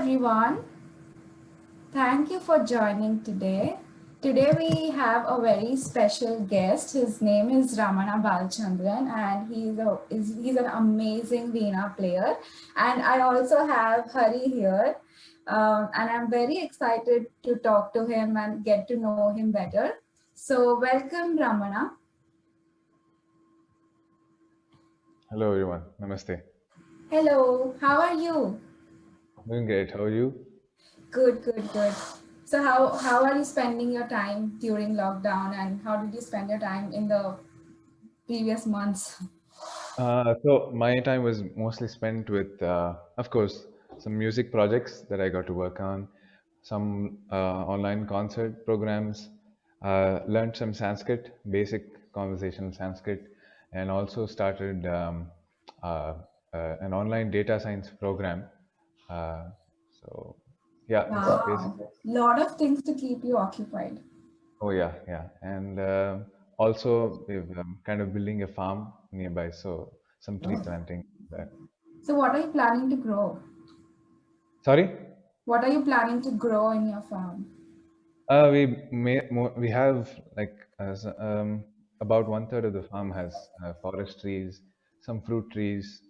everyone. Thank you for joining today. Today we have a very special guest. His name is Ramana Balchandran and he's an amazing Veena player. And I also have Hari here. And I'm very excited to talk to him and get to know him better. So welcome Ramana. Hello everyone, Namaste. Hello, how are you? Doing great. How are you? Good. So how are you spending your time during lockdown and how did you spend your time in the previous months? So my time was mostly spent with, of course, some music projects that I got to work on, some online concert programs, learned some Sanskrit, basic conversational Sanskrit, and also started uh, an online data science program. Uh, so yeah, it's Wow, basically. lot of things to keep you occupied. Oh yeah. And also we've kind of building a farm nearby, so some tree planting there. So what are you planning to grow? Sorry? What are you planning to grow in your farm? We have like about one third of the farm has forest trees, some fruit trees,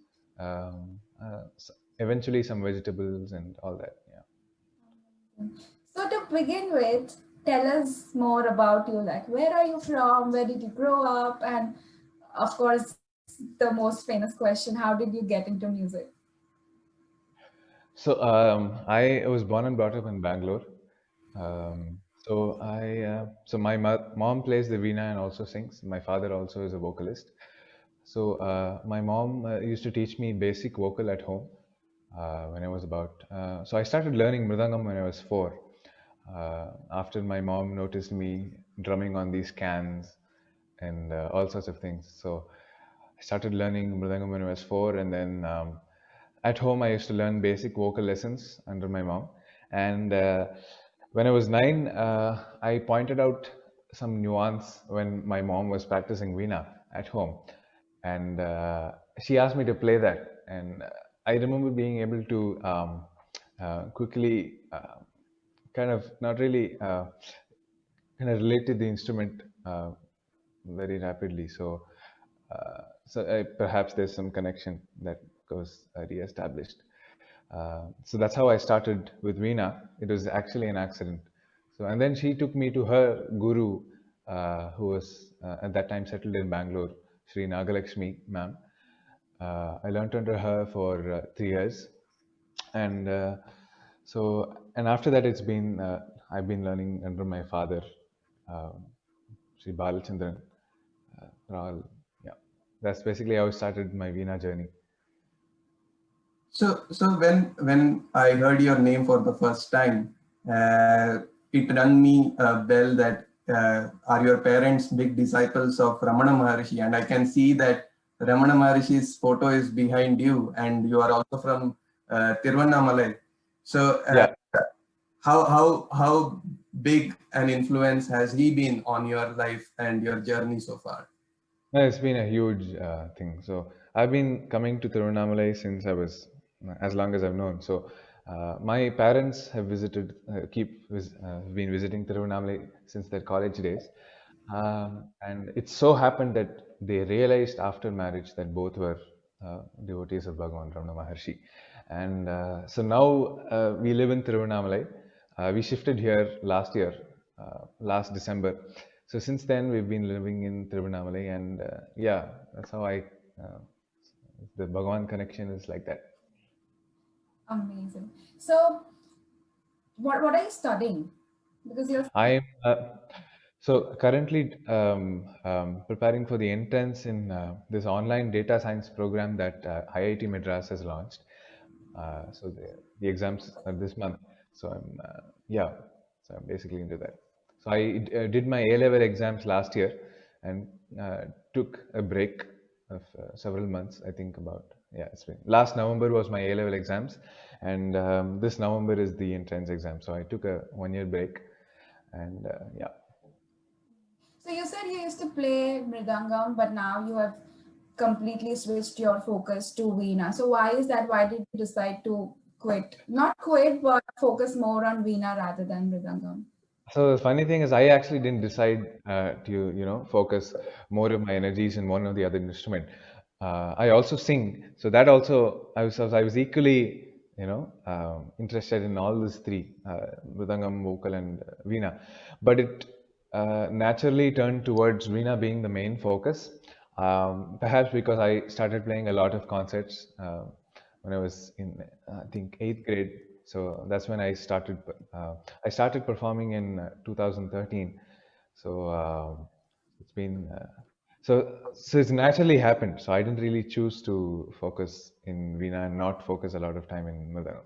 eventually some vegetables and all that. Yeah. So to begin with, tell us more about you. Like where are you from? Where did you grow up? And of course, the most famous question, how did you get into music? So I was born and brought up in Bangalore. So my mom plays the veena and also sings. My father also is a vocalist. So my mom used to teach me basic vocal at home when I was about. So I started learning mridangam when I was 4. After my mom noticed me drumming on these cans and all sorts of things. So I started learning mridangam when I was 4, and then at home I used to learn basic vocal lessons under my mom. And when I was 9, I pointed out some nuance when my mom was practicing veena at home, and she asked me to play that. And I remember being able to quickly kind of not really kind of relate to the instrument very rapidly. So perhaps there's some connection that goes re-established. So that's how I started with Veena. It was actually an accident. So and then she took me to her guru, who was at that time settled in Bangalore, Sri Nagalakshmi ma'am. I learned under her for 3 years, and and after that I've been learning under my father, uh, Sri Balachandran. Rahul. Yeah, that's basically how I started my Veena journey. So when I heard your name for the first time, it rang me a bell that are your parents big disciples of Ramana Maharshi? And I can see that Ramana Maharshi's photo is behind you, and you are also from Tiruvannamalai. So Yeah, how big an influence has he been on your life and your journey so far? it's been a huge thing. So I've been coming to Tiruvannamalai since I was as long as I've known. So my parents have been visiting Tiruvannamalai since their college days, and it so happened that they realized after marriage that both were devotees of Bhagavan Ramana Maharshi, and so now we live in Tiruvannamalai. We shifted here last year, last December. So since then, we've been living in Tiruvannamalai, and yeah, that's how uh, the Bhagavan connection is like that. Amazing. So what are you studying? Because you're I'm so currently preparing for the entrance in this online data science program that IIT Madras has launched. So the exams are this month. So yeah, so I'm basically into that. So I did my A level exams last year and took a break of several months. I think about, yeah, it's been last November was my A level exams, and this November is the entrance exam. So I took a 1 year break, and yeah. So you said you used to play mridangam, but now you have completely switched your focus to Veena. So why is that? Why did you decide to quit? Not quit, but focus more on Veena rather than Mridangam. So the funny thing is, I actually didn't decide to focus more of my energies in one or the other instrument. I also sing, so that also I was equally interested in all these three, mridangam, vocal, and veena. But it naturally turned towards veena being the main focus. Perhaps because I started playing a lot of concerts when I was in I think eighth grade. So that's when I started performing in 2013. So it's been so it's naturally happened. So I didn't really choose to focus in Veena and not focus a lot of time in Mridangam.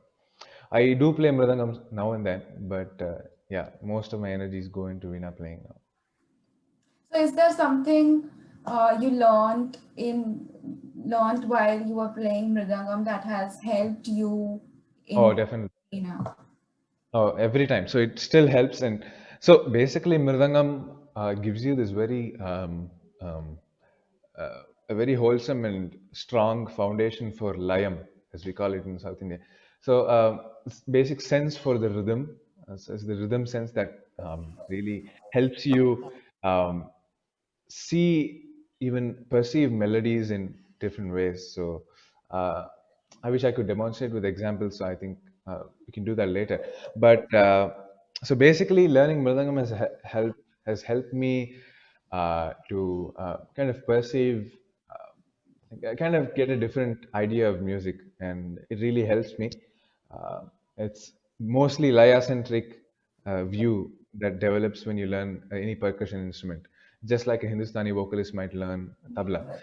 I do play Mridangam now and then, but yeah, most of my energies go into Veena playing now. So is there something you learned while you were playing Mridangam that has helped you Oh, in definitely. Veena? Oh, every time. So it still helps. And so basically, Mridangam gives you this um, a very wholesome and strong foundation for layam, as we call it in South India. So it's basic sense for the rhythm, so it's the rhythm sense that really helps you um, see, even perceive melodies in different ways. So uh, I wish I could demonstrate with examples. So I think we can do that later. But so basically, learning mridangam has helped me to kind of perceive, I kind of get a different idea of music, and it really helps me. It's mostly laya centric view that develops when you learn any percussion instrument, just like a Hindustani vocalist might learn tabla.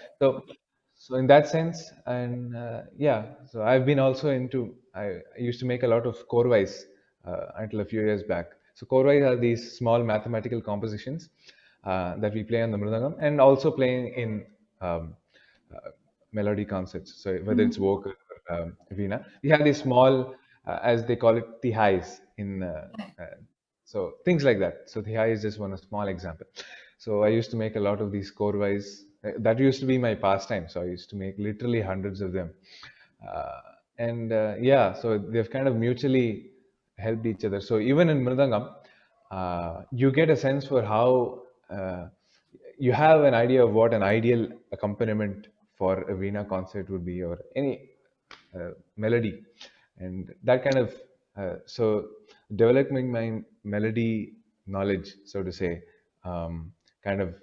So in that sense, and yeah, so I've been also into. I used to make a lot of korvais until a few years back. So korvais are these small mathematical compositions that we play on the mridangam, and also playing in um, uh, melody concerts. So whether it's Mhm. vocal or veena, we have these small, as they call it, tihais in. So things like that. So tihai is just one a small example. So I used to make a lot of these korvais. That used to be my pastime. So I used to make literally hundreds of them. Uh, and yeah, so they've kind of mutually helped each other. So even in Mridangam, you get a sense for how you have an idea of what an ideal accompaniment for a Veena concert would be, or any melody. And that kind of, so developing my melody knowledge, so to say, kind of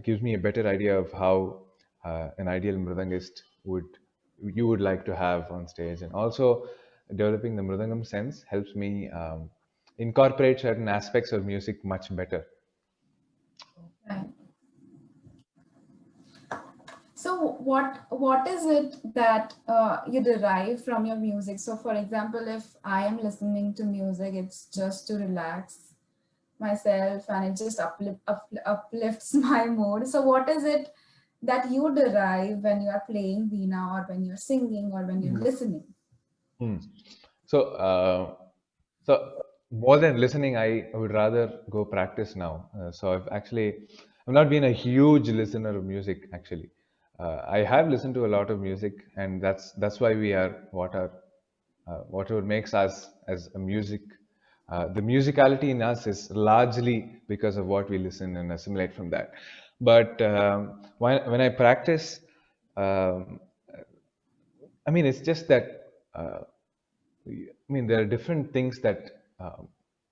gives me a better idea of how an ideal mridangist would like to have on stage. And also developing the mridangam sense helps me incorporate certain aspects of music much better. Right. So what is it that you derive from your music? So for example, if I am listening to music, it's just to relax myself and it just uplifts my mood. So what is it that you derive when you are playing Veena or when you're singing or when you're listening? Hmm. So, so more than listening, I would rather go practice now. I've not been a huge listener of music actually. I have listened to a lot of music, and that's why we are whatever makes us as a music. The musicality in us is largely because of what we listen and assimilate from that. But when I practice, um, I mean, it's just that. I mean, there are different things that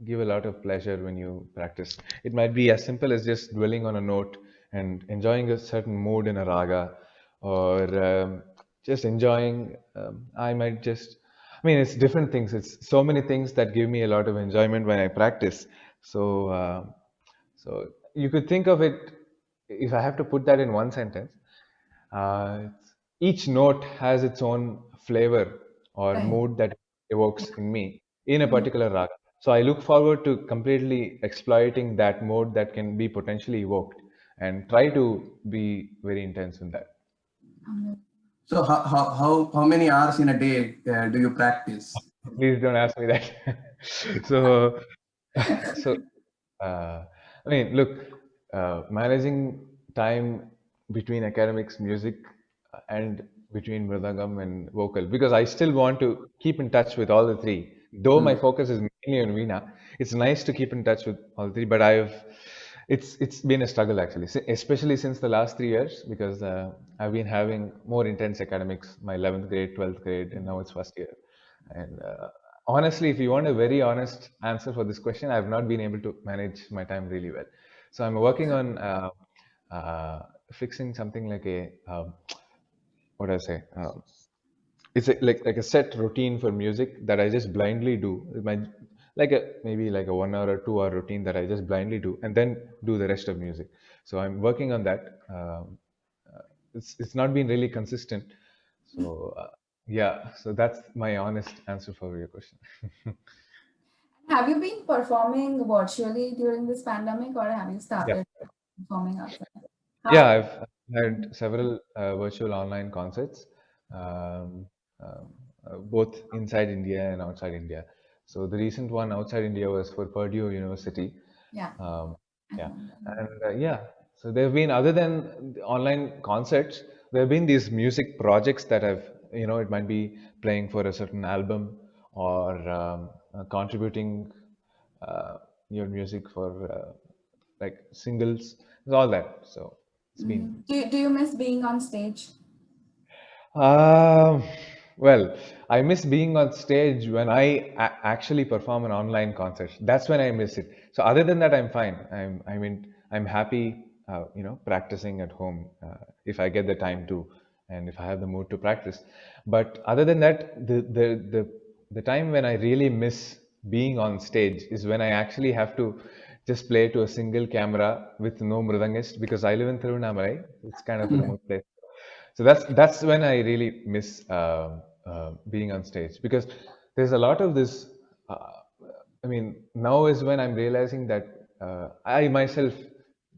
give a lot of pleasure when you practice. It might be as simple as just dwelling on a note and enjoying a certain mood in a raga, or just enjoying. I might just, I mean, it's different things. It's so many things that give me a lot of enjoyment when I practice. So, so you could think of it, if I have to put that in one sentence, each note has its own flavor or Right. mood that evokes in me in a Mhm. particular raga. So I look forward to completely exploiting that mode that can be potentially evoked and try to be very intense in that. So how many hours in a day do you practice? Please don't ask me that. So, so I mean, look, managing time between academics, music, and between mridangam and vocal because I still want to keep in touch with all the three. Though my focus is mainly on Veena, it's nice to keep in touch with all three. But it's been a struggle actually, especially since the last 3 years because I've been having more intense academics, my 11th grade, 12th grade, and now it's first year. And honestly, if you want a very honest answer for this question, I've not been able to manage my time really well. So I'm working on fixing something like a what do I say? It's like a set routine for music that I just blindly do. Like a maybe like a 1 hour or 2 hour routine that I just blindly do, and then do the rest of music. So I'm working on that. It's not been really consistent. So yeah, so that's my honest answer for your question. Have you been performing virtually during this pandemic, or have you Yeah. started performing outside? Yeah, How? I've had several virtual online concerts, um, both inside India and outside India. So the recent one outside India was for Purdue University. Yeah. Um, I yeah, remember. and yeah, so there have been other than the online concerts, there have been these music projects that have, it might be playing for a certain album or contributing uh, your music for like singles, all that. So it's been. Do you miss being on stage? Um, well, I miss being on stage when I actually perform an online concert. That's when I miss it. So other than that, I'm fine. I'm happy, practicing at home if I get the time to, and if I have the mood to practice. But other than that, the time when I really miss being on stage is when I actually have to just play to a single camera with no mridangist because I live in Thiruvannamalai. It's kind of a remote place. So that's when I really miss being on stage because there's a lot of this. I mean, now is when I'm realizing that I myself,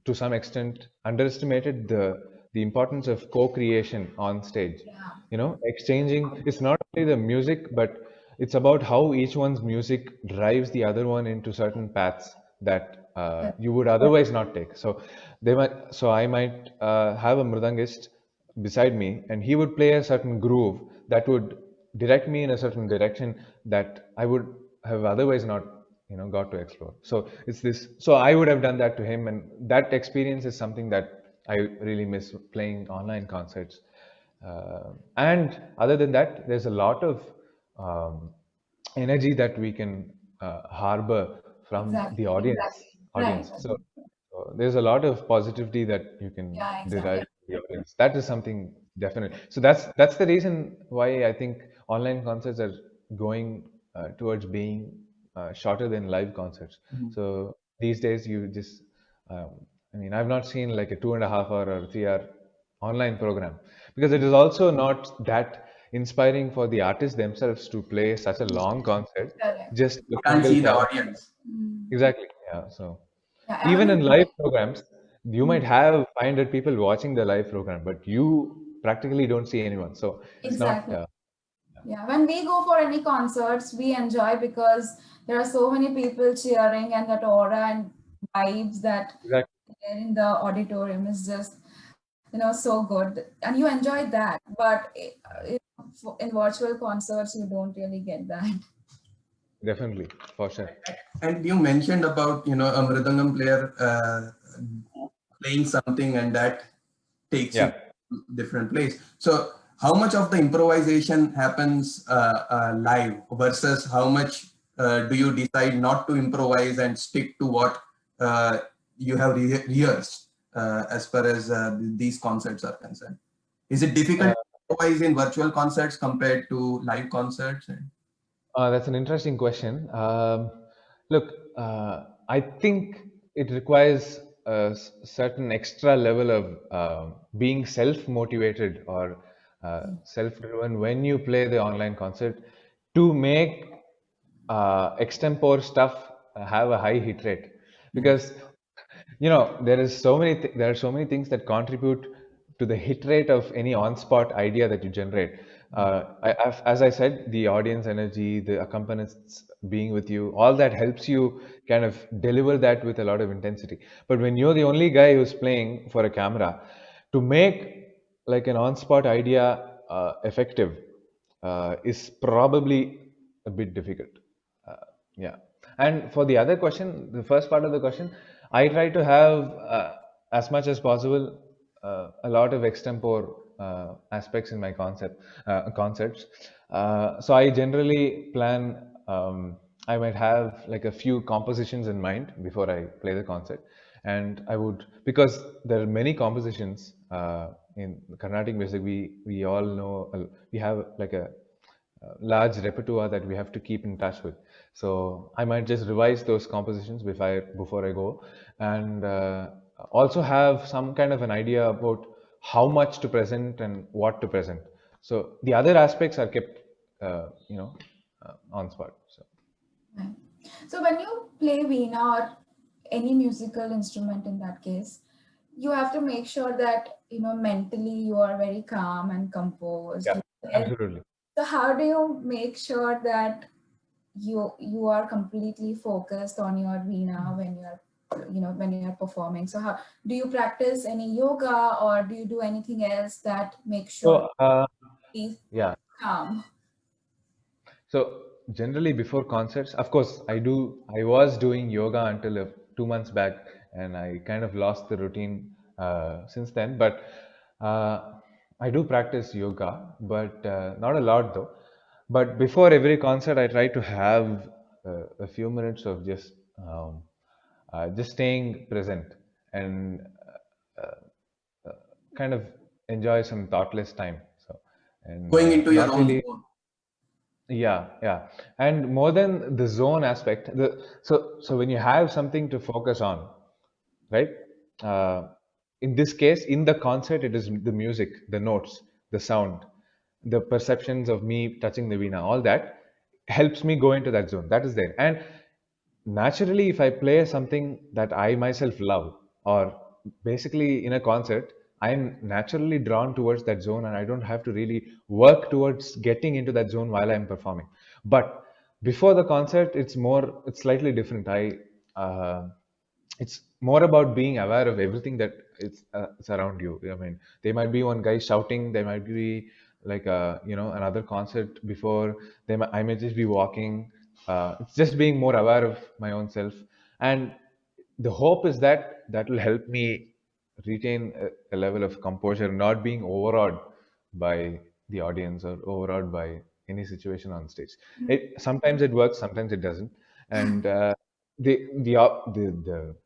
to some extent, underestimated the importance of co-creation on stage. Yeah. Exchanging. It's not only the music, but it's about how each one's music drives the other one into certain paths that you would otherwise not take. So I might have a mridangist beside me, and he would play a certain groove that would direct me in a certain direction that I would have otherwise not, got to explore. So it's this. So I would have done that to him, and that experience is something that I really miss playing online concerts. And other than that, there's a lot of um, energy that we can harbor from Exactly. the Right. audience. So there's a lot of positivity that you can Yeah, derive exactly. from the audience. That is something definite. So that's the reason why I think online concerts are going towards being shorter than live concerts. So these days you just, um, I mean, I've not seen like a 2.5 hour or 3 hour online program because it is also not that inspiring for the artists themselves to play such a long concert Correct. just a You can't single see the camera. audience. Exactly. Yeah. So Yeah, I even mean, in live programs, you might have 500 people watching the live program, but you practically don't see anyone. So it's not. exactly. Yeah, when we go for any concerts, we enjoy because there are so many people cheering, and that aura and vibes that Exactly. there in the auditorium is just, so good. And you enjoy that. But in virtual concerts, you don't really get that. Definitely, for sure. And you mentioned about a mridangam player playing something and that takes you Yeah. to a different place. So how much of the improvisation happens live versus how much do you decide not to improvise and stick to what you have rehearsed as far as these concerts are concerned? Is it difficult to improvise in virtual concerts compared to live concerts? That's an interesting question. Look, I think it requires a certain extra level of being self-motivated or self-driven when you play the online concert to make extempore stuff have a high hit rate because there are so many things that contribute to the hit rate of any on-spot idea that you generate. As I said, the audience energy, the accompanists being with you, all that helps you kind of deliver that with a lot of intensity. But when you're the only guy who's playing for a camera, to make like an on-spot idea effective is probably a bit difficult. Yeah. And for the other question, the first part of the question, I try to have as much as possible a lot of extempore aspects in my concepts. So I generally plan. I might have like a few compositions in mind before I play the concert, and I would, because there are many compositions in Carnatic music. We all know we have like a large repertoire that we have to keep in touch with. So I might just revise those compositions before I go, and also have some kind of an idea about how much to present and what to present. So the other aspects are kept, on spot. So. Right. So when you play veena or any musical instrument in that case, you have to make sure that mentally you are very calm and composed. Yeah, absolutely. So how do you make sure that you are completely focused on your veena when you're performing? So how do you practice any yoga or do you do anything else that makes sure he's calm? So generally before concerts, of course, I was doing yoga until 2 months back, and I kind of lost the routine since then. But I do practice yoga, but not a lot though. But before every concert, I try to have a few minutes of just staying present and kind of enjoy some thoughtless time. So, and Going into your not own really. zone. Yeah. And more than the zone aspect, so when you have something to focus on, right? In this case, in the concert, it is the music, the notes, the sound, the perceptions of me touching the veena, all that helps me go into that zone. That is there. And naturally, if I play something that I myself love, or basically in a concert, I'm naturally drawn towards that zone, and I don't have to really work towards getting into that zone while I'm performing. But before the concert, it's slightly different. It's more about being aware of everything that it's around you. I mean, there might be one guy shouting, there might be like another concert before. I may just be walking. It's just being more aware of my own self, and the hope is that that will help me retain a level of composure, not being overawed by the audience or overawed by any situation on stage. Sometimes it works, sometimes it doesn't, and the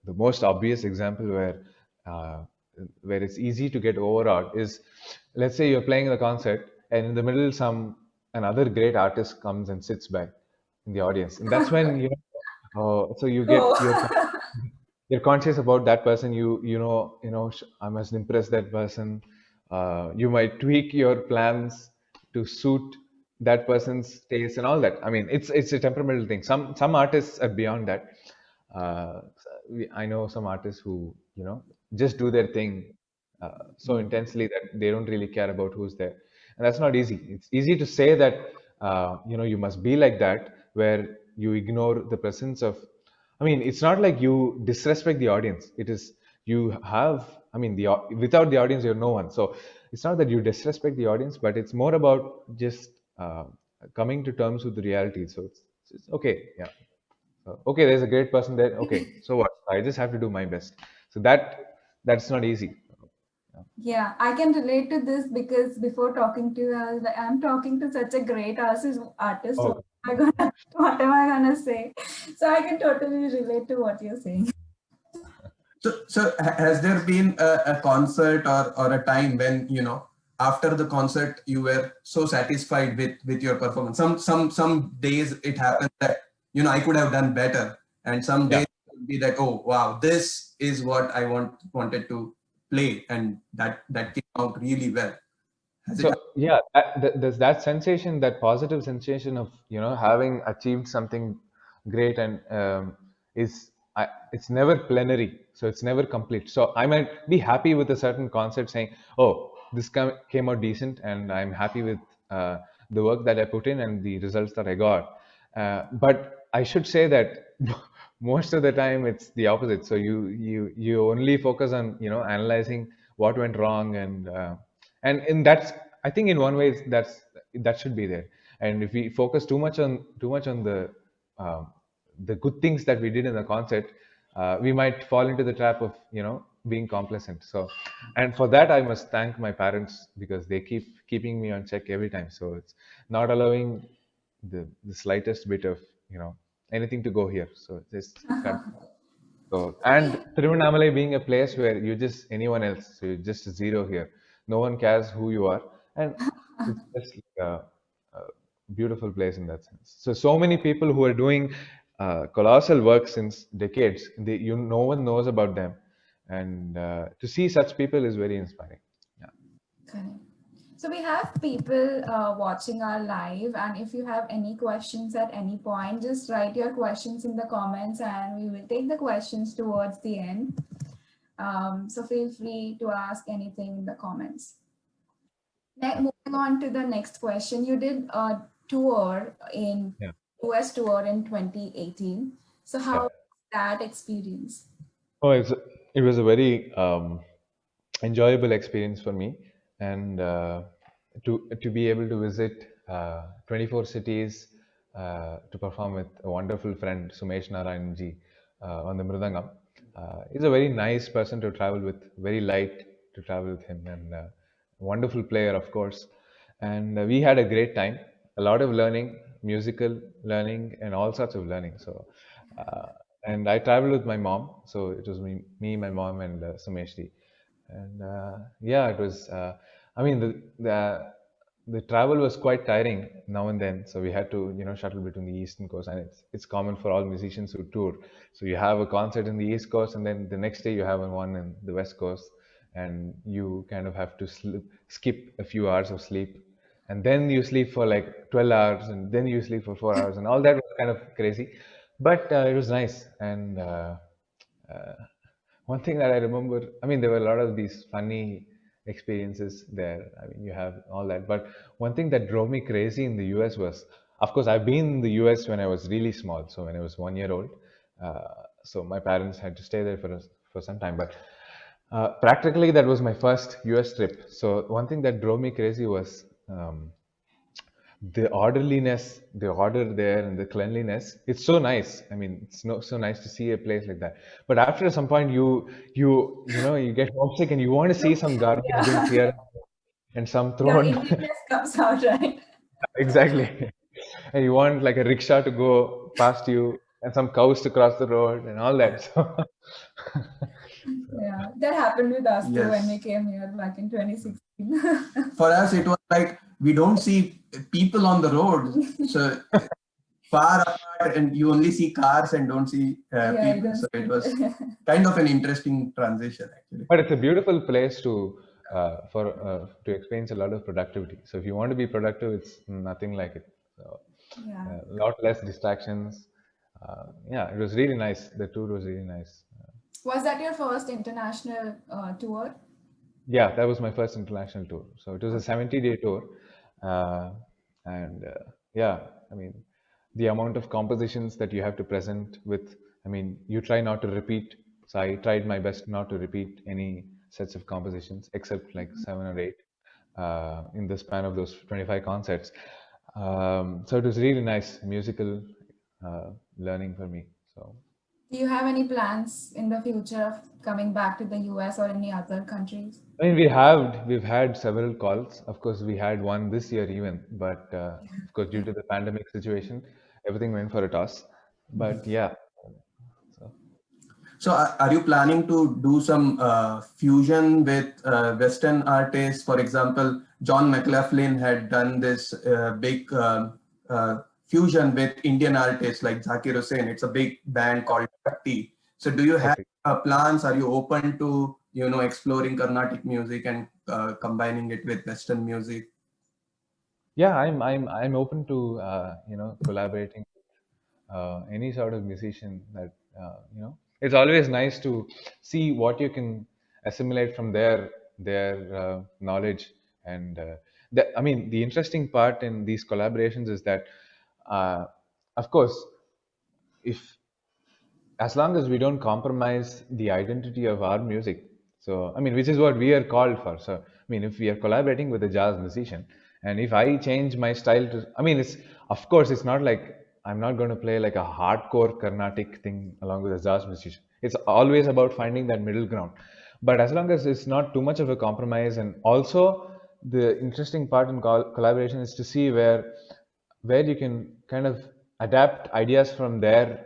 most obvious example where it's easy to get overawed is, let's say you're playing the concert and in the middle another great artist comes and sits by in the audience, and that's when so you're conscious about that person. I must impress that person. You might tweak your plans to suit that person's taste and all that. I mean, it's a temperamental thing. Some artists are beyond that. I know some artists who just do their thing so intensely that they don't really care about who's there, and that's not easy. It's easy to say that you must be like that, where you ignore the presence of. I mean, it's not like you disrespect the audience. It is you have. I mean, without the audience, you're no one. So it's not that you disrespect the audience, but it's more about just coming to terms with the reality. So it's okay. Yeah. So, okay, there's a great person there. Okay, so what? I just have to do my best. So that's not easy. Yeah, I can relate to this because before talking to you, I was like, I'm talking to such a great artist. Oh. What am I gonna say? So I can totally relate to what you're saying. So has there been a concert or a time when, after the concert, you were so satisfied with your performance? Some days it happens that, I could have done better. And some days it would be that, oh, wow, this is what I wanted to play. And that came out really well. So yeah, there's that sensation, that positive sensation of having achieved something great, and it's never plenary, so it's never complete. So I might be happy with a certain concert, saying, "Oh, this came out decent, and I'm happy with the work that I put in and the results that I got." But I should say that most of the time it's the opposite. So you only focus on analyzing what went wrong, and in I think in one way that should be there. And if we focus too much on um, the good things that we did in the concert, we might fall into the trap of being complacent. So, and for that I must thank my parents because they keeping me on check every time. So it's not allowing the slightest bit of anything to go here. So just cut. So, and Tiruvannamalai being a place where you just anyone else, so you're just zero here. No one cares who you are, and it's just like a beautiful place in that sense. So many people who are doing colossal work since decades, no one knows about them, and to see such people is very inspiring. Yeah. Correct. So we have people watching our live, and if you have any questions at any point, just write your questions in the comments, and we will take the questions towards the end. So feel free to ask anything in the comments. Moving on to the next question, you did a tour in Yeah. US tour in 2018. So how Yeah. was that experience? Oh, it was a very enjoyable experience for me, and to be able to visit 24 cities to perform with a wonderful friend Sumesh Narayanji on the Mridangam. He's a very nice person to travel with, very light to travel with him, and wonderful player, of course. And we had a great time, a lot of learning, musical learning, and all sorts of learning. So, uh, and I traveled with my mom, so it was me, my mom, and Sumeshji. And yeah, it was. I mean, the travel was quite tiring now and then. So we had to, shuttle between the eastern coast, and it's common for all musicians who tour. So you have a concert in the east coast, and then the next day you have one in the west coast, and you kind of have to skip a few hours of sleep, and then you sleep for like 12 hours, and then you sleep for 4 hours, and all that was kind of crazy, but it was nice. And uh, one thing that I remember, I mean, there were a lot of these funny experiences there. I mean, you have all that. But one thing that drove me crazy in the US was, of course, I've been in the US when I was really small. So when I was 1 year old, so my parents had to stay there for some time. But practically, that was my first US trip. So one thing that drove me crazy was the orderliness, the order there, and the cleanliness. It's so nice. I mean, it's so nice to see a place like that. But after some point, you get homesick and you want to see some garbage bins Yeah, here and some your thrown. Indianness comes out, right? Exactly. And you want like a rickshaw to go past you and some cows to cross the road and all that. So, Yeah, that happened with us too when we Yes. came here back in 2016. For us, it was like we don't see people on the road. So far apart, and you only see cars and don't see Yeah, you people. don't So it see. was kind of an interesting transition, actually. but it's a beautiful place to experience a lot of productivity. So if you want to be productive, it's nothing like it. So Yeah. a lot less distractions. Yeah, it was really nice. The tour was really nice. Was that your first international tour? Yeah, that was my first international tour. So it was a 70-day tour. Uh, and yeah, I mean, the amount of compositions that you have to present with, I mean, you try not to repeat. So I tried my best not to repeat any sets of compositions except like 7 or 8 in the span of those 25 concerts. So it was really nice musical learning for me. So Do you have any plans in the future of coming back to the US or any other countries? I mean, we've had several calls. Of course, we had one this year even, but of course, due to the pandemic situation, everything went for a toss. But yeah, so So are you planning to do some fusion with Western artists? For example, John McLaughlin had done this big fusion with Indian artists like Zakir Hussain. It's a big band called Takti. So do you have okay. plans? Are you open to exploring Carnatic music and combining it with Western music? Yeah, I'm open to collaborating with any sort of musician that It's always nice to see what you can assimilate from their knowledge. And I mean, the interesting part in these collaborations is that, uh, of course, if as long as we don't compromise the identity of our music, So, I mean, which is what we are called for. So, I mean, if we are collaborating with a jazz musician, and if I change my style to, I mean, it's, of course, it's not like I'm not going to play like a hardcore Carnatic thing along with a jazz musician. It's always about finding that middle ground. But as long as it's not too much of a compromise, and also the interesting part in collaboration is to see where you can kind of adapt ideas from their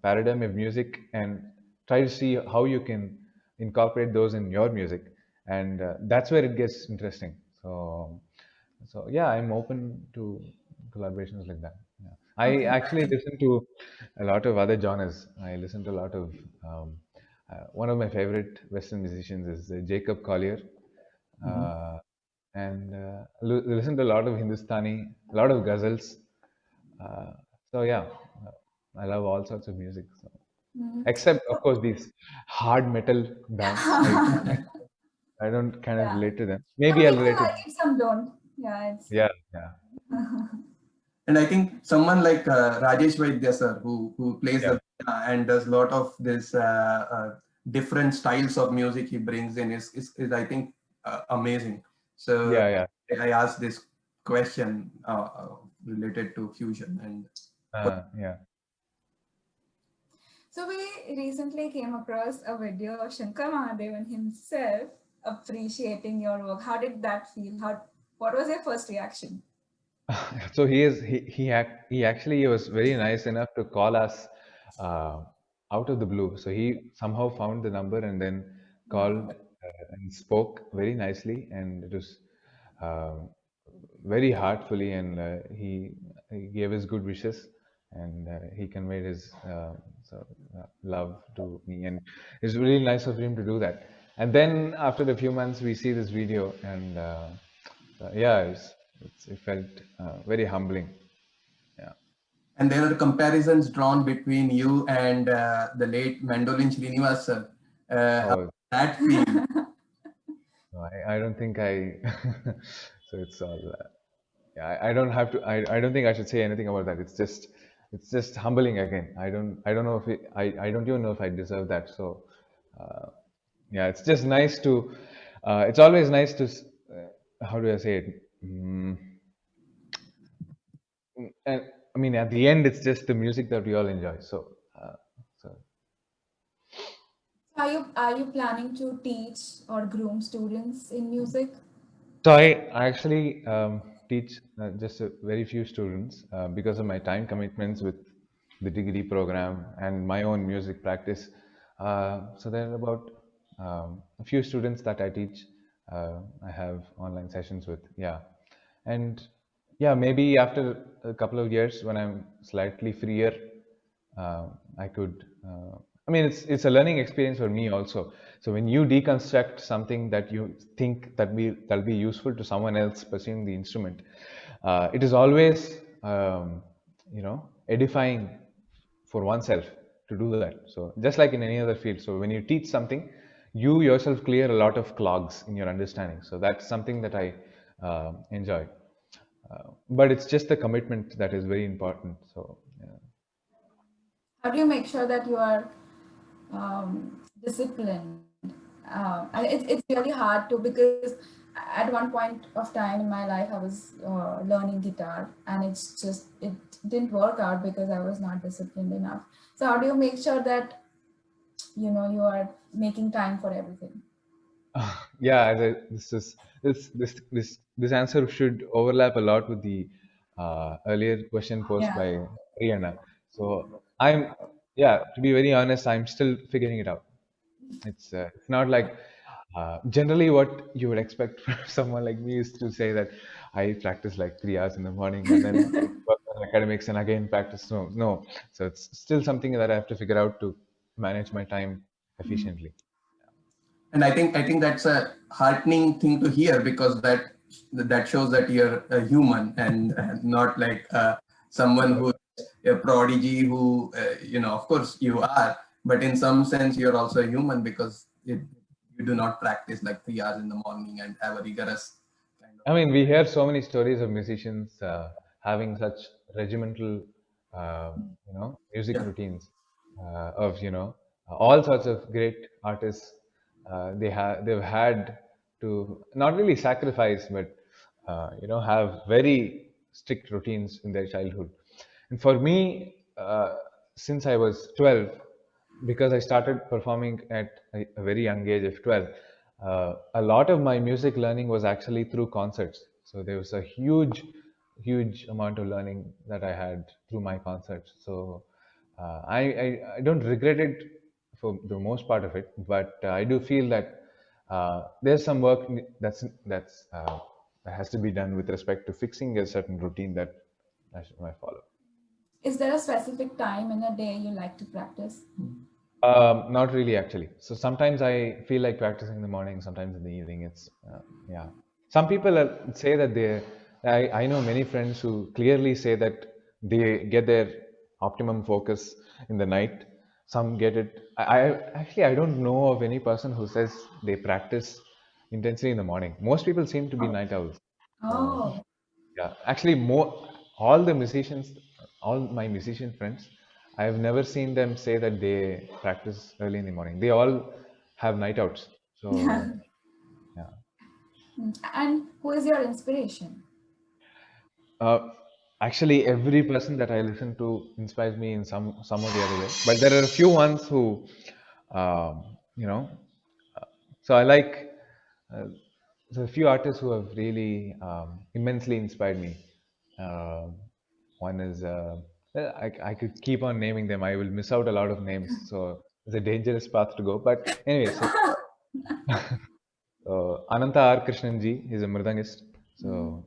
paradigm of music and try to see how you can incorporate those in your music, and that's where it gets interesting. So yeah, I'm open to collaborations like that. Yeah. I Okay. actually listen to a lot of other genres. I listen to a lot of one of my favorite Western musicians is Jacob Collier, Mhm. uh, and listen to a lot of Hindustani, a lot of ghazals. Uh, so yeah, I love all sorts of music. So. Mhm. Except of course these hard metal bands. I don't kind of Yeah. relate to them. Some Maybe I'll people relate to like them. it, some don't. Yeah, it's Yeah, yeah, And I think someone like Rajesh Vaidya sir, who plays yeah, the veena and does a lot of this different styles of music he brings in is I think amazing. So yeah, yeah. I asked this question related to fusion and what. Yeah. so we recently came across a video of Shankar Mahadevan himself appreciating your work. How did that feel? What was your first reaction? So he actually was very nice enough to call us uh, out of the blue. So he somehow found the number and then called Wow. and spoke very nicely, and it was uh, very heartfully, and he gave his good wishes, and he conveyed his love to me, and it's really nice of him to do that. And then after a few months, we see this video, and yeah, it felt very humbling. Yeah. And there are comparisons drawn between you and the late Mandolin Srinivas sir. How Oh, that feel? no, I don't think I. So it's all. Yeah, I don't have to. I don't think I should say anything about that. It's just humbling again. I don't know if I don't even know if I deserve that. So, uh, yeah, it's just nice to. It's always nice to. How do I say it? And I mean, at the end, it's just the music that we all enjoy. So Are you planning to teach or groom students in music? So I actually teach just a very few students because of my time commitments with the degree program and my own music practice. So there are about a few students that I teach. I have online sessions with, yeah, and yeah, maybe after a couple of years when I'm slightly freer, I could. I mean, it's a learning experience for me also. So when you deconstruct something that you think that'll be useful to someone else pursuing the instrument, it is always edifying for oneself to do that. So just like in any other field. So when you teach something, you yourself clear a lot of clogs in your understanding. So that's something that I enjoy. But it's just the commitment that is very important. So yeah. How do you make sure that you are disciplined? And it's really hard to, because at one point of time in my life I was learning guitar, and it didn't work out because I was not disciplined enough. So how do you make sure that you are making time for everything? Yeah, this is this answer should overlap a lot with the earlier question posed Yeah. by Rihanna. So I'm, yeah, to be very honest, I'm still figuring it out. It's not like generally what you would expect from someone like me is to say that I practice like 3 hours in the morning and then I work on academics and again practice. No, no. So it's still something that I have to figure out to manage my time efficiently. And I think that's a heartening thing to hear, because that shows that you're a human and not like someone who is a prodigy who of course you are, but in some sense you're also a human, because you do not practice like 3 hours in the morning and have a rigorous kind of. I mean, we hear so many stories of musicians having such regimental, music Yeah. routines of all sorts of great artists. they've had to not really sacrifice, but have very strict routines in their childhood. And for me, since I was 12, because I started performing at a very young age of 12, a lot of my music learning was actually through concerts. So there was a huge amount of learning that I had through my concerts. So I don't regret it for the most part of it, but I do feel that there's some work that has to be done with respect to fixing a certain routine that I follow. Is there a specific time in a day you like to practice? Not really, actually. So sometimes I feel like practicing in the morning, sometimes in the evening. Yeah. Some people say that I know many friends who clearly say that they get their optimum focus in the night. Some get it. I don't know of any person who says they practice intensely in the morning. Most people seem to be night owls. So, Oh, yeah, actually, all the musicians, all my musician friends, I have never seen them say that they practice early in the morning. They all have night outs. yeah. So, yeah. And who is your inspiration? Uh, Actually, every person that I listen to inspires me in some or the other way. But there are a few ones who, you know, so I like. There's a few artists who have really immensely inspired me. One is I could keep on naming them. I will miss out a lot of names, so it's a dangerous path to go. But anyway, so Ananta R. Krishnanji, he's a mridangist. So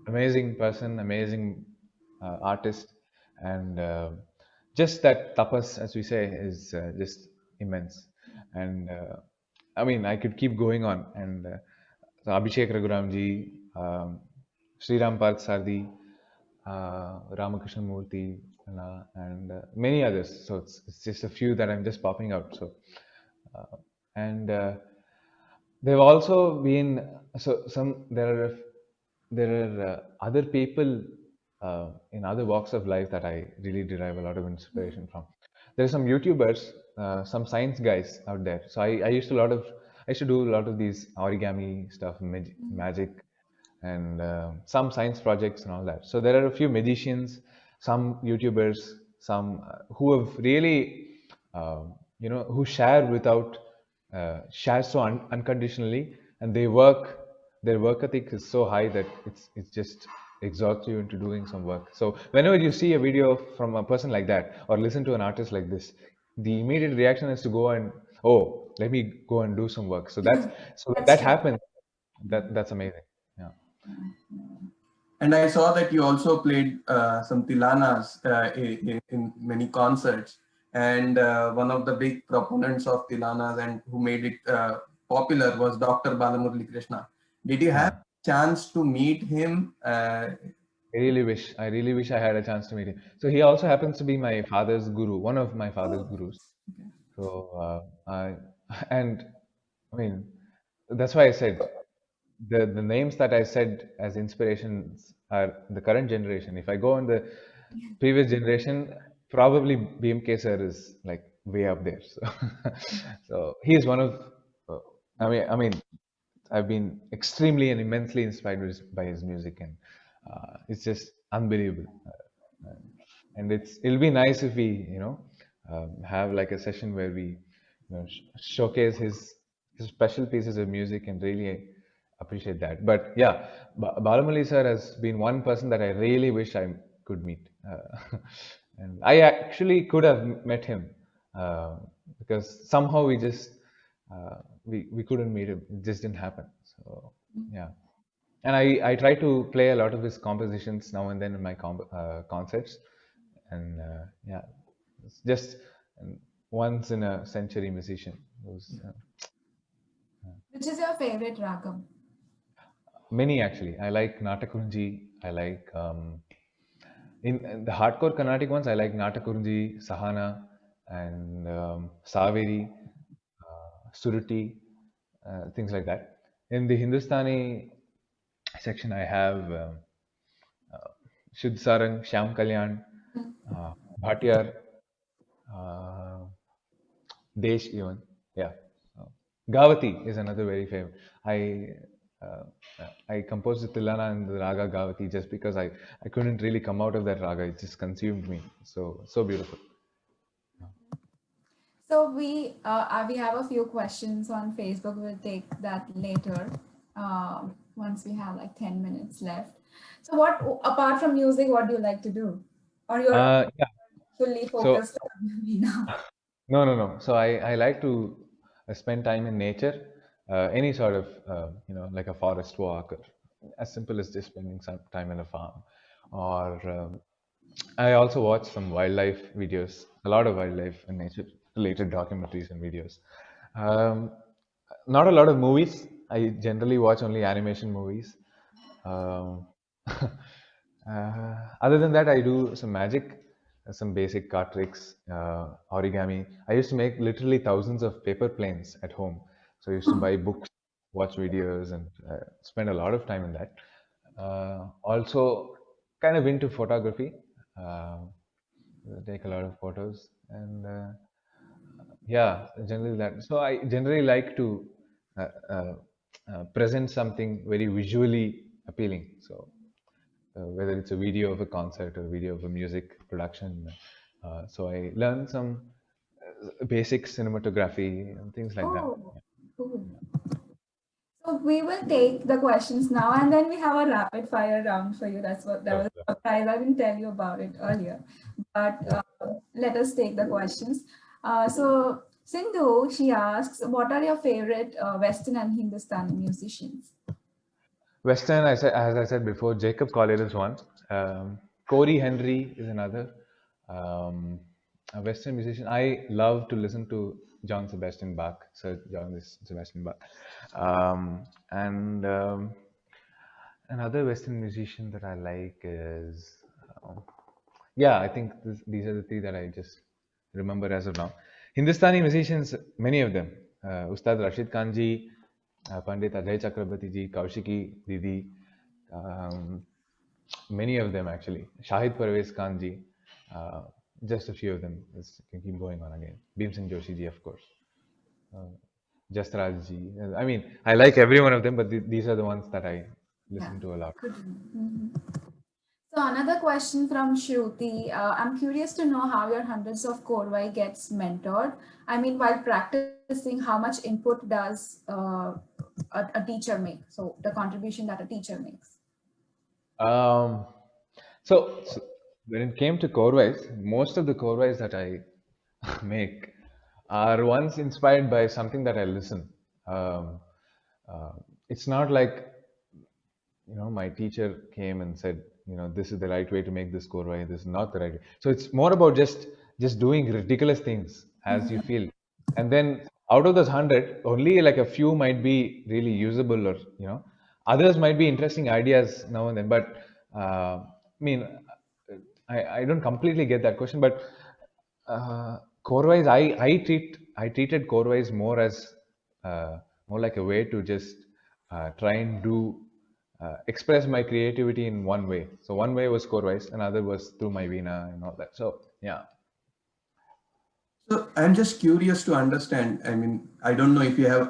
amazing person, amazing artist, and just that tapas, as we say, is just immense. And I mean, I could keep going on. And so Abhishek Raghuramji, Sriram Parth Sardi, Ramakrishna Murthy, and many others. So it's just a few that I'm just popping out. So and they've also been so some there are other people in other walks of life that I really derive a lot of inspiration from. There are some YouTubers, some science guys out there. So I used to do a lot of these origami stuff, magic, and some science projects and all that. So there are a few magicians, some YouTubers, some who have really, who share without share so unconditionally, and their work ethic is so high that it's just exhausts you into doing some work. So whenever you see a video from a person like that or listen to an artist like this, the immediate reaction is to go and, oh, let me go and do some work. So That's that true. happens. That's amazing. Yeah. And I saw that you also played some tilanas in many concerts. And one of the big proponents of tilanas and who made it popular was Dr. Balamurali Krishna. Did you have Yeah. a chance to meet him? I really wish I had a chance to meet him. So he also happens to be my father's guru, one of my father's Oh, gurus. okay. So and I mean, that's why I said the names that I said as inspirations are the current generation. If I go on the previous generation, probably BMK sir is like way up there. So, so he's one of. Uh, I mean, I've been extremely and immensely inspired by his music, and it's just unbelievable. And it'll be nice if we, have like a session where we, showcase his special pieces of music and really appreciate that. But yeah, Balamali sir has been one person that I really wish I could meet, and I actually could have met him uh, because somehow we couldn't meet him. It just didn't happen. So yeah, and I try to play a lot of his compositions now and then in my concerts, and yeah, it's just once in a century musician who's Which is your favorite ragam? many actually. I like Natakurunji. I like in the hardcore Carnatic ones. I like Natakurunji, Sahana, and Saveri, Suruti, things like that. In the Hindustani section, I have Shuddh Sarang, Shyam Kalyan, Bhatyar, uh, Desh even. Yeah. So Gavati is another very famous. Uh, I composed the Tilana and the Raga Gavati just because I couldn't really come out of that raga. It just consumed me. So beautiful. So we have a few questions on Facebook. We'll take that later, once we have like 10 minutes left. So what apart from music, what do you like to do? Or you're Yeah. fully So focused on Veena? no. So I like to spend time in nature, any sort of like a forest walk, or as simple as just spending some time in a farm, or I also watch some wildlife videos, a lot of wildlife and nature related documentaries and videos. Um, Not a lot of movies. I generally watch only animation movies. Um, Other than that, I do some magic, some basic card tricks, origami. I used to make literally thousands of paper planes at home. So I used to buy books, watch videos, and spend a lot of time in that. Also, kind of into photography. Uh, take a lot of photos, and yeah, generally that. So I generally like to uh, uh, present something very visually appealing. So whether it's a video of a concert or video of a music production. So I learned some basic cinematography and things like that. Oh, cool. So we will take the questions now, and then we have a rapid fire round for you. That Sure, was sure. a surprise. I didn't tell you about it earlier, but Yeah. let us take the questions. So Sindhu, she asks, what are your favorite Western and Hindustani musicians? Western, as I said before, Jacob Collier is one. Corey Henry is another. Um, a Western musician. I love to listen to John Sebastian Bach, Sir John Sebastian Bach. And another Western musician that I like is, yeah, I think these are the three that I just remember as of now. Hindustani musicians, many of them. Ustad Rashid Khan ji, Pandit Ajay Chakrabarti ji, Kaushiki Didi, um, many of them actually. Shahid Parvez Khan ji, uh, just a few of them. Let's can keep going on again. Bhim Singh Joshi ji, of course. Uh, Jasraj ji. I mean, I like every one of them, but these are the ones that I Yeah. listen to a lot. Good. Mhm. So another question from Shruti. I'm curious to know how your hundreds of Korwai gets mentored. I mean, while practicing, how much input does a teacher make? So the contribution that a teacher makes. Um, so when it came to Corwise, most of the Corwise that I make are ones inspired by something that I listen. Um, uh, it's not like my teacher came and said, this is the right way to make this Corwai, this is not the right way. So it's more about just doing ridiculous things as you feel, and then out of those 100, only like a few might be really usable, or others might be interesting ideas now and then. But I mean, I don't completely get that question, but core-wise, I treated core-wise more as more like a way to just try and do express my creativity in one way. So one way was core-wise, another was through my Veena and all that. So yeah. So I'm just curious to understand. I mean, I don't know if you have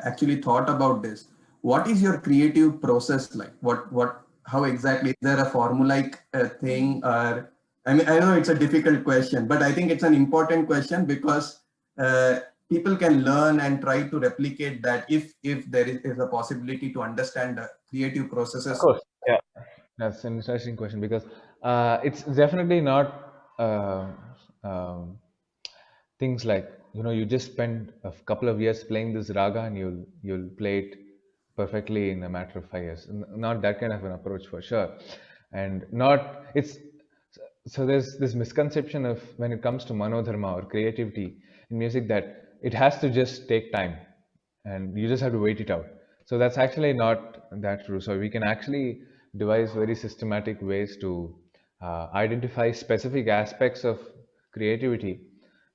actually thought about this. What is your creative process like? How exactly? Is there a formulaic thing? Or I mean, I know it's a difficult question, but I think it's an important question because uh, people can learn and try to replicate that if there is a possibility to understand the creative Of processes. course. Yeah. That's an interesting question because it's definitely not um, things like you just spend a couple of years playing this raga and you'll play it perfectly in a matter of 5 years. Not that kind of an approach for sure, and not it's so there's this misconception of when it comes to manodharma or creativity in music that it has to just take time and you just have to wait it out. So that's actually not that true. So we can actually devise very systematic ways to identify specific aspects of creativity,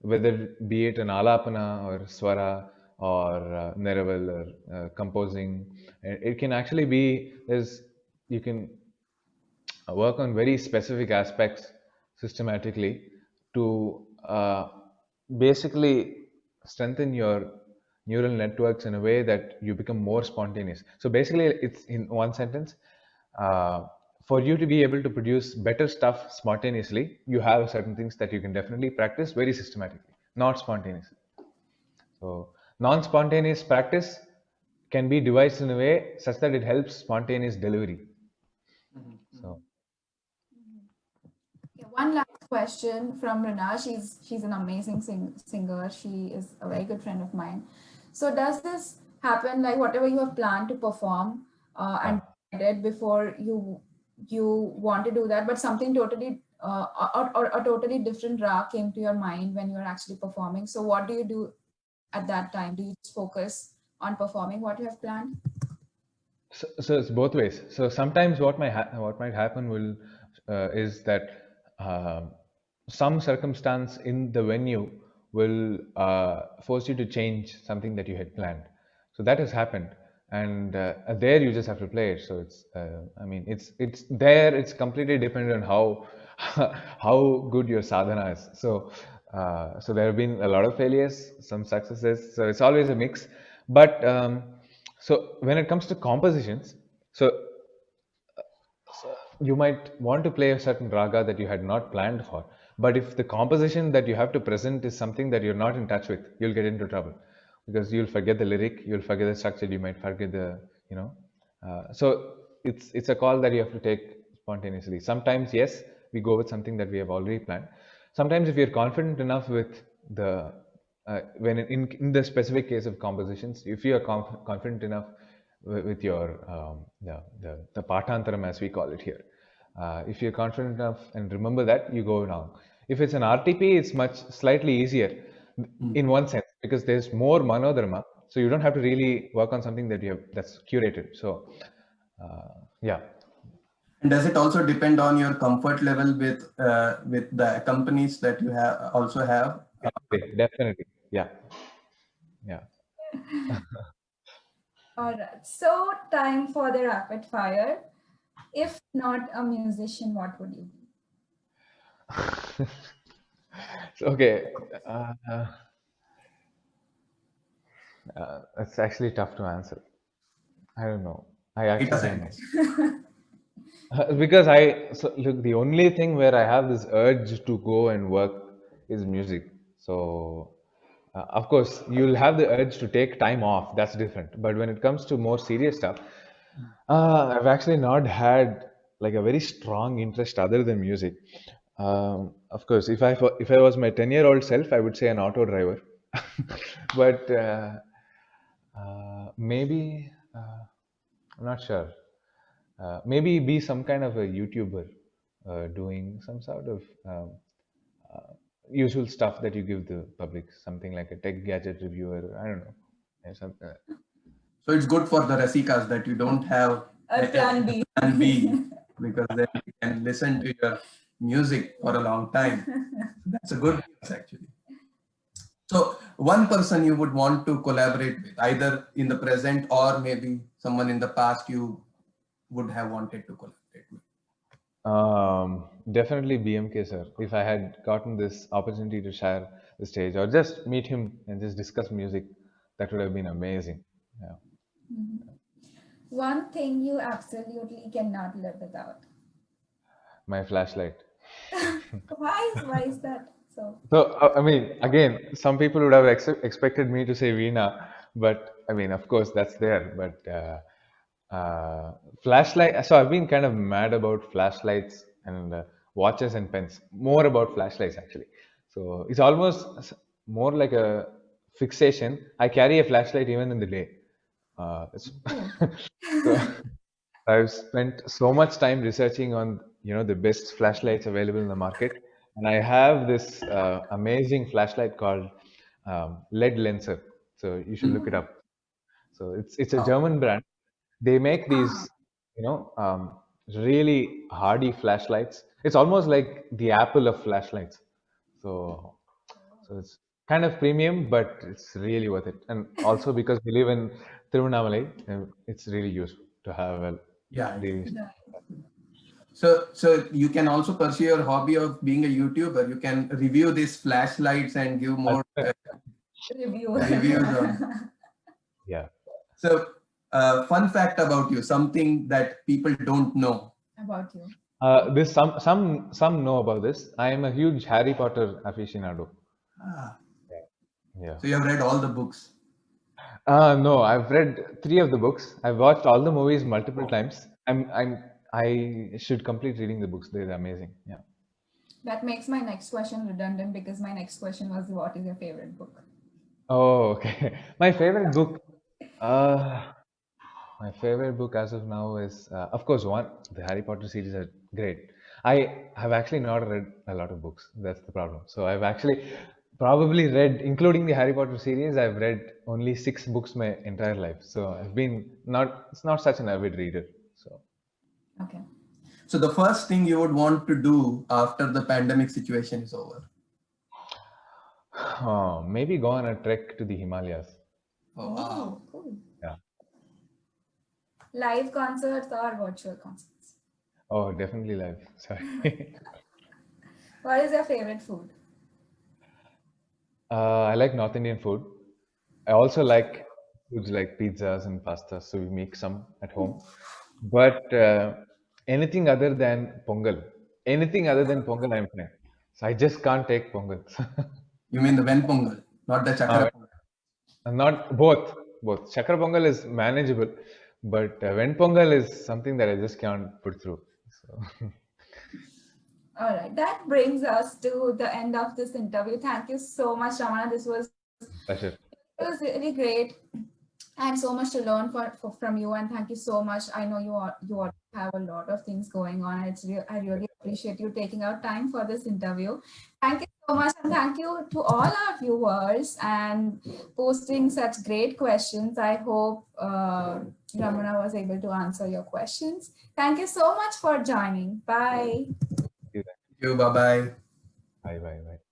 whether be it an alapana or swara or neraval or composing. It can actually be there's you can work on very specific aspects systematically to basically strengthen neural networks in a way that you become more spontaneous. So basically, it's in one sentence. For you to be able to produce better stuff spontaneously, you have certain things that you can definitely practice very systematically, not spontaneously. So non-spontaneous practice can be devised in a way such that it helps spontaneous delivery. So Okay, one last question from Rina. She's an amazing singer. She is a very good friend of mine. So does this happen like whatever you have planned to perform and did before you want to do that, but something totally or a totally different raw came to your mind when you're actually performing. So what do you do at that time? Do you just focus on performing what you have planned? So it's both ways. So sometimes what might happen will is that some circumstance in the venue will force you to change something that you had planned. So that has happened, and there you just have to play it. So it's I mean it's there. It's completely dependent on how how good your sadhana is. So there have been a lot of failures, some successes. So it's always a mix, but. So when it comes to compositions, so you might want to play a certain raga that you had not planned for, but if the composition that you have to present is something that you're not in touch with, you'll get into trouble because you'll forget the lyric, you'll forget the structure, you might forget the, you know. So it's a call that you have to take spontaneously. Sometimes yes, we go with something that we have already planned. Sometimes if you're confident enough with the when in the specific case of compositions, if you are confident enough with your the patantaram as we call it here, if you're confident enough and remember that, you go now. If it's an RTP, it's much slightly easier in one sense because there's more manodharma, so you don't have to really work on something that you have that's curated. So yeah. And does it also depend on your comfort level with the companies that you have also have? Definitely. Yeah. Yeah. All right. So time for the rapid fire. If not a musician, what would you be? Okay. It's actually tough to answer. I don't know. I actually don't know. Because so look, the only thing where I have this urge to go and work is music. So, of course, you'll have the urge to take time off. That's different. But when it comes to more serious stuff, I've actually not had like a very strong interest other than music. Of course, if I was my 10-year-old self, I would say an auto driver. But maybe I'm not sure. Maybe be some kind of a YouTuber doing some sort of usual stuff that you give the public, something like a tech gadget reviewer. I don't know. Something. So it's good for the Rasikas that you don't have A plan B. Plan B because then you can listen to your music for a long time. That's a good mix actually. So one person you would want to collaborate with, either in the present or maybe someone in the past you would have wanted to collaborate with. Definitely BMK sir. If I had gotten this opportunity to share the stage or just meet him and just discuss music, that would have been amazing. Yeah. One thing you absolutely cannot live without. My flashlight. Why is that so? So, I mean, again, some people would have expected me to say Veena, but I mean, of course, that's there. But flashlight, so I've been kind of mad about flashlights and watches and pens, more about flashlights actually. So, it's almost more like a fixation. I carry a flashlight even in the day. So, I've spent so much time researching on the best flashlights available in the market, and I have this amazing flashlight called LED Lenser. So you should look it up. So it's a German brand. They make these really hardy flashlights. It's almost like the Apple of flashlights. So it's kind of premium, but it's really worth it. And also because we live in Tiruvannamalai, it's really useful to have a Yeah. the So you can also pursue your hobby of being a YouTuber. You can review these flashlights and give more Review. reviews on. Yeah. So, fun fact about you, something that people don't know. About you. This some know about this. I am a huge Harry Potter aficionado. Ah, Yeah. so you have read all the books. No, I've read 3 of the books. I've watched all the movies multiple times. I should complete reading the books. They're amazing. Yeah. That makes my next question redundant because my next question was, what is your favorite book? Oh, okay. My favorite book. Uh, my favorite book as of now is, of course, the Harry Potter series are great. I have actually not read a lot of books. That's the problem. So I've actually probably read, including the Harry Potter series, I've read only 6 books my entire life. So I've been it's not such an avid reader. So Okay. So the first thing you would want to do after the pandemic situation is over. maybe go on a trek to the Himalayas. Oh, wow. Cool. Yeah. Live concerts or virtual concerts? Oh, definitely live. Sorry. What is your favorite food? I like North Indian food. I also like foods like pizzas and pastas, so we make some at home. But anything other than Pongal, I'm fine. So I just can't take Pongal. You mean the Venpongal, not the uh, Chakra Pongal. not both. Both. Chakra Pongal is manageable, but Ven Pongal is something that I just can't put through. So All right. That brings us to the end of this interview. Thank you so much, Ramana. This was pleasure. it was really great and so much to learn from you. And thank you so much. I know you already have a lot of things going on. I really appreciate you taking out time for this interview. Thank you so much, and thank you to all our viewers and posting such great questions. I hope Ramana was able to answer your questions. Thank you so much for joining. Bye. Thank you. Bye bye. Bye bye bye.